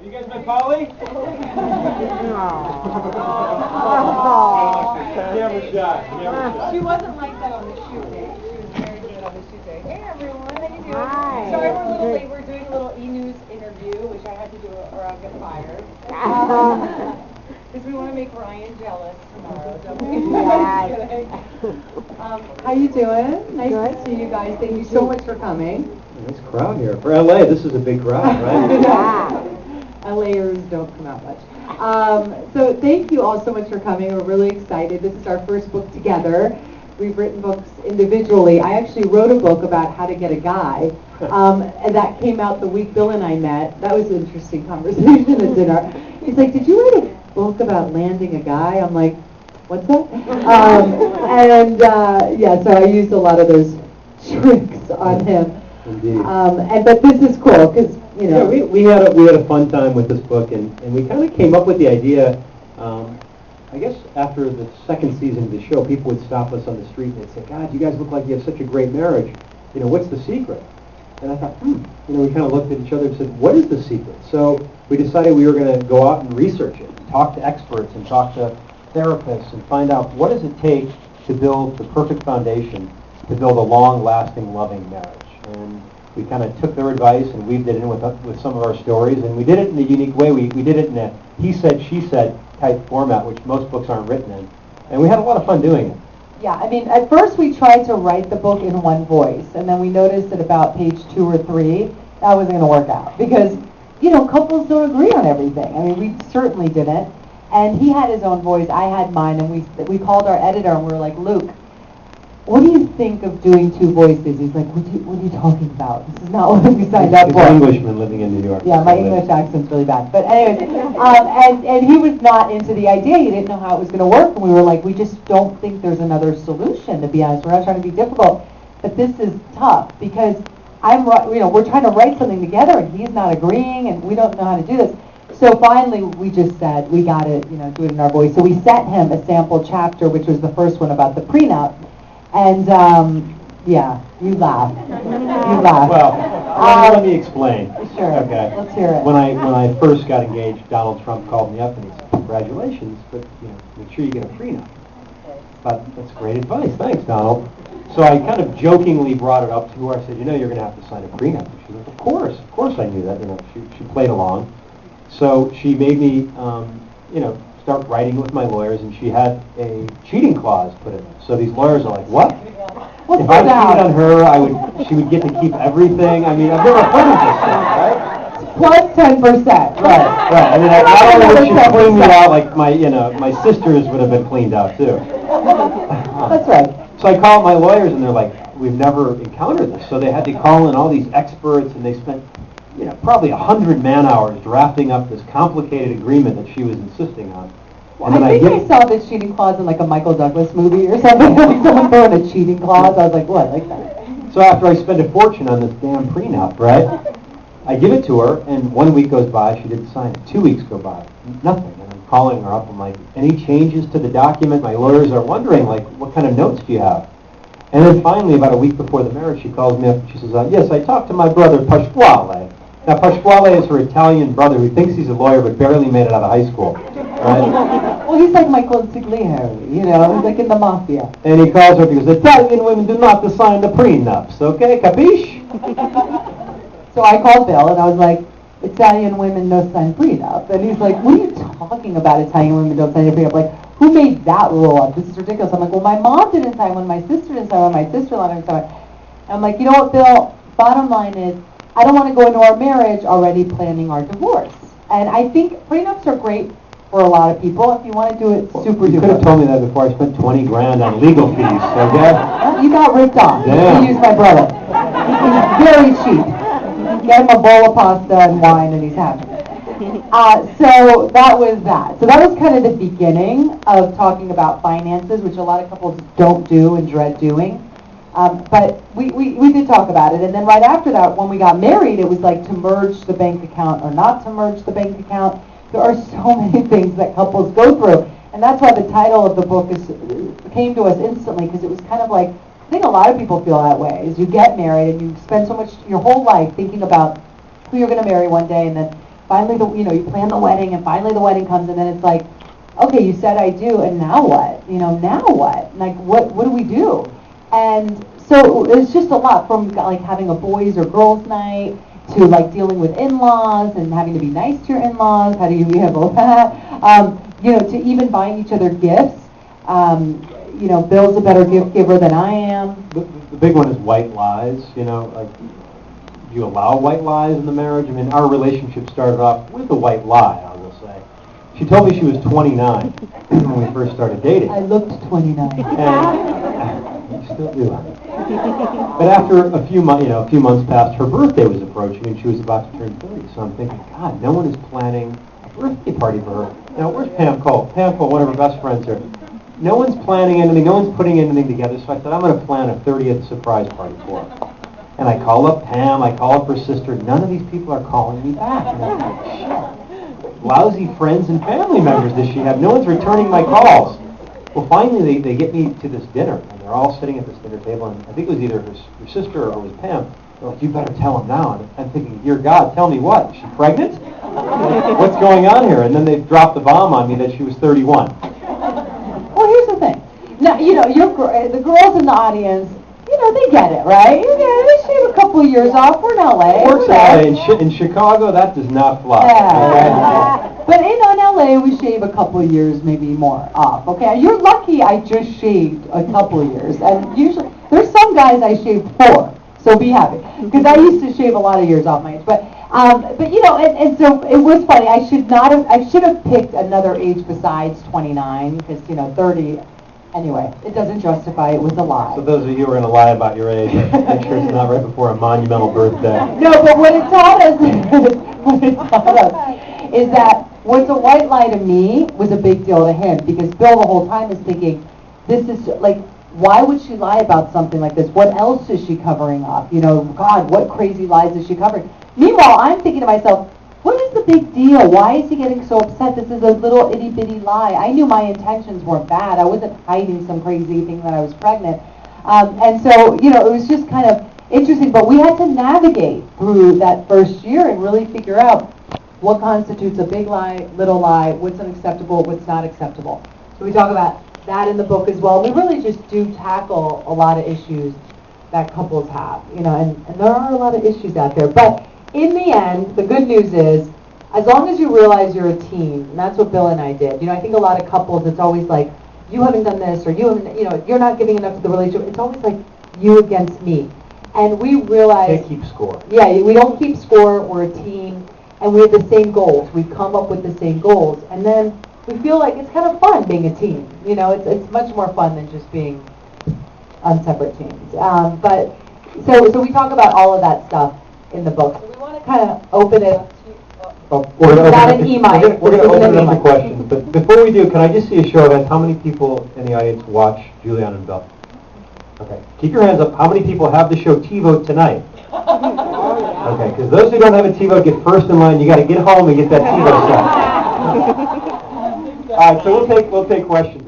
You guys met Polly? Never shy. She wasn't like that on the shoot day. She was very good on the shoot day. Hey everyone, how you doing? Hi. Sorry we're a little late. We're doing a little e-news interview, which I had to do or I'll get fired. Because we want to make Ryan jealous tomorrow, don't we? How you doing? Nice to see you guys. Thank you so much for coming. Nice crowd here. For LA, this is a big crowd, right? Yeah. LAers don't come out much. So thank you all so much for coming. We're really excited. This is our first book together. We've written books individually. I actually wrote a book about how to get a guy, and that came out the week Bill and I met. That was an interesting conversation at dinner. He's like, "Did you write a book about landing a guy?" I'm like, "What's that?" Yeah, so I used a lot of those tricks on him. Indeed. But this is cool because Yeah, we had a fun time with this book, and we kind of came up with the idea. I guess after the second season of the show, people would stop us on the street and they'd say, "God, you guys look like you have such a great marriage. What's the secret?" And I thought, we kind of looked at each other and said, "What is the secret?" So we decided we were going to go out and research it, and talk to experts, and talk to therapists, and find out what does it take to build the perfect foundation to build a long-lasting, loving marriage. And we kind of took their advice and weaved it in with some of our stories, and we did it in a unique way. We did it in a he said, she said type format, which most books aren't written in. And we had a lot of fun doing it. Yeah, I mean, at first we tried to write the book in one voice, and then we noticed at about page 2 or 3, that wasn't going to work out. Because, couples don't agree on everything. I mean, we certainly didn't. And he had his own voice, I had mine, and we called our editor and we were like, "Luke, what do you think of doing 2 voices?" He's like, what are you talking about? This is not what we signed up for. He's an Englishman living in New York. Yeah, my English accent's really bad. But anyway, and he was not into the idea. He didn't know how it was going to work. And we were like, we just don't think there's another solution, to be honest. We're not trying to be difficult. But this is tough because we're trying to write something together and he's not agreeing and we don't know how to do this. So finally, we just said, we got to, do it in our voice. So we sent him a sample chapter, which was the first one about the prenup. And, yeah, you laugh. You laugh. Well, let me explain. Sure. Okay. Let's hear it. When I first got engaged, Donald Trump called me up and he said, "Congratulations, but make sure you get a prenup." But that's great advice. Thanks, Donald. So I kind of jokingly brought it up to her. I said, "You're going to have to sign a prenup." And she's like, Of course I knew that." She played along. So she made me, start writing with my lawyers, and she had a cheating clause put in. So these lawyers are like, "What? What's If I that? cheated on her, she would get to keep everything." I mean, I've never heard of this thing, right? Plus 10%. Right. I mean, not only would she clean me out, like my sisters would have been cleaned out too. That's right. So I called my lawyers, and they're like, "We've never encountered this." So they had to call in all these experts, and they spent probably 100 man-hours drafting up this complicated agreement that she was insisting on. And I think I saw this cheating clause in like a Michael Douglas movie or something. Like someone throwing a cheating clause. I was like, "What? I like that." So after I spend a fortune on this damn prenup, right? I give it to her, and 1 week goes by. She didn't sign it. 2 weeks go by. Nothing. And I'm calling her up. I'm like, "Any changes to the document?" My lawyers are wondering, like, "What kind of notes do you have?" And then finally, about a week before the marriage, she calls me up and she says, "Yes, I talked to my brother Pasquale." Now, Pasquale is her Italian brother who thinks he's a lawyer but barely made it out of high school. Right? Well, he's like my consigliere, he's like in the mafia. And he calls her because Italian women do not sign the prenups, okay? Capiche? So I called Bill and I was like, "Italian women no sign prenup." And he's like, "What are you talking about? Italian women don't sign a prenup?" Like, who made that rule up? This is ridiculous. I'm like, "Well, my mom didn't sign one, my sister didn't sign one, my sister-in-law didn't sign one." And I'm like, "You know what, Bill? Bottom line is, I don't want to go into our marriage already planning our divorce." And I think prenups are great for a lot of people if you want to do it super duper. You could have told me that before I spent 20 grand on legal fees, okay? Well, you got ripped off. Damn. You used my brother. He's very cheap. Get him a bowl of pasta and wine and he's happy. So that was that. So that was kind of the beginning of talking about finances, which a lot of couples don't do and dread doing. But we did talk about it. And then right after that, when we got married, it was like to merge the bank account or not to merge the bank account. There are so many things that couples go through. And that's why the title of the book came to us instantly, because it was kind of like, I think a lot of people feel that way, is you get married and you spend so much, your whole life thinking about who you're going to marry one day, and then finally you plan the wedding, and finally the wedding comes, and then it's like, okay, you said I do, and now what? Now what? Like, what do we do? And so it's just a lot, from like having a boys or girls night to like dealing with in-laws and having to be nice to your in-laws. How do you handle that? To even buying each other gifts. Bill's a better gift giver than I am. The big one is white lies. Like, do you allow white lies in the marriage? I mean, our relationship started off with a white lie, I will say. She told me she was 29 when we first started dating. I looked 29. And you still do. But after a few months passed, her birthday was approaching, and she was about to turn 30. So I'm thinking, God, no one is planning a birthday party for her. Now, where's Pam Cole? Pam Cole, one of her best friends here. No one's planning anything. No one's putting anything together. So I thought, I'm going to plan a 30th surprise party for her. And I call up Pam. I call up her sister. None of these people are calling me back. And I'm like, shit. Lousy friends and family members does she have? No one's returning my calls. Well, finally, they get me to this dinner, and they're all sitting at this dinner table, and I think it was either her sister or it was Pam. They're like, you better tell them now. And I'm thinking, dear God, tell me what? Is she pregnant? What's going on here? And then they dropped the bomb on me that she was 31. Well, here's the thing. Now, the girls in the audience, they get it, right? They shave a couple of years off. We're in LA. It works in LA. In Chicago, that does not fly. Yeah. But in LA, we shave a couple of years, maybe more off. Okay, you're lucky I just shaved a couple of years, and usually there's some guys I shaved 4. So be happy, because I used to shave a lot of years off my age. But and so it was funny. I should have picked another age besides 29, because 30. Anyway, it doesn't justify it was a lie. So those of you who are going to lie about your age, make sure it's not right before a monumental birthday. No, but what it taught us is that what's a white lie to me was a big deal to him, because Bill the whole time is thinking, this is like, why would she lie about something like this? What else is she covering up? God, what crazy lies is she covering? Meanwhile, I'm thinking to myself, what is the big deal? Why is he getting so upset? This is a little itty-bitty lie. I knew my intentions weren't bad. I wasn't hiding some crazy thing that I was pregnant. And so, it was just kind of interesting. But we had to navigate through that first year and really figure out what constitutes a big lie, little lie, what's unacceptable, what's not acceptable. So we talk about that in the book as well. We really just do tackle a lot of issues that couples have, and there are a lot of issues out there. But in the end, the good news is, as long as you realize you're a team, and that's what Bill and I did. I think a lot of couples, it's always like, you haven't done this, or you haven't, you're not giving enough to the relationship. It's always like you against me. And we realize, can't keep score. Yeah, we don't keep score. We're a team, and we have the same goals. We come up with the same goals, and then we feel like it's kind of fun being a team. It's much more fun than just being on separate teams. But so we talk about all of that stuff in the book. So we want to kind of open it up to We're going to open it up to for questions. But before we do, can I just see a show of hands? How many people in the audience watch Giuliana and Bill? Okay. Keep your hands up. How many people have the show TiVo tonight? Okay, because those who don't have a TiVo get first in line. You got to get home and get that TiVo set. All right, so we'll take questions.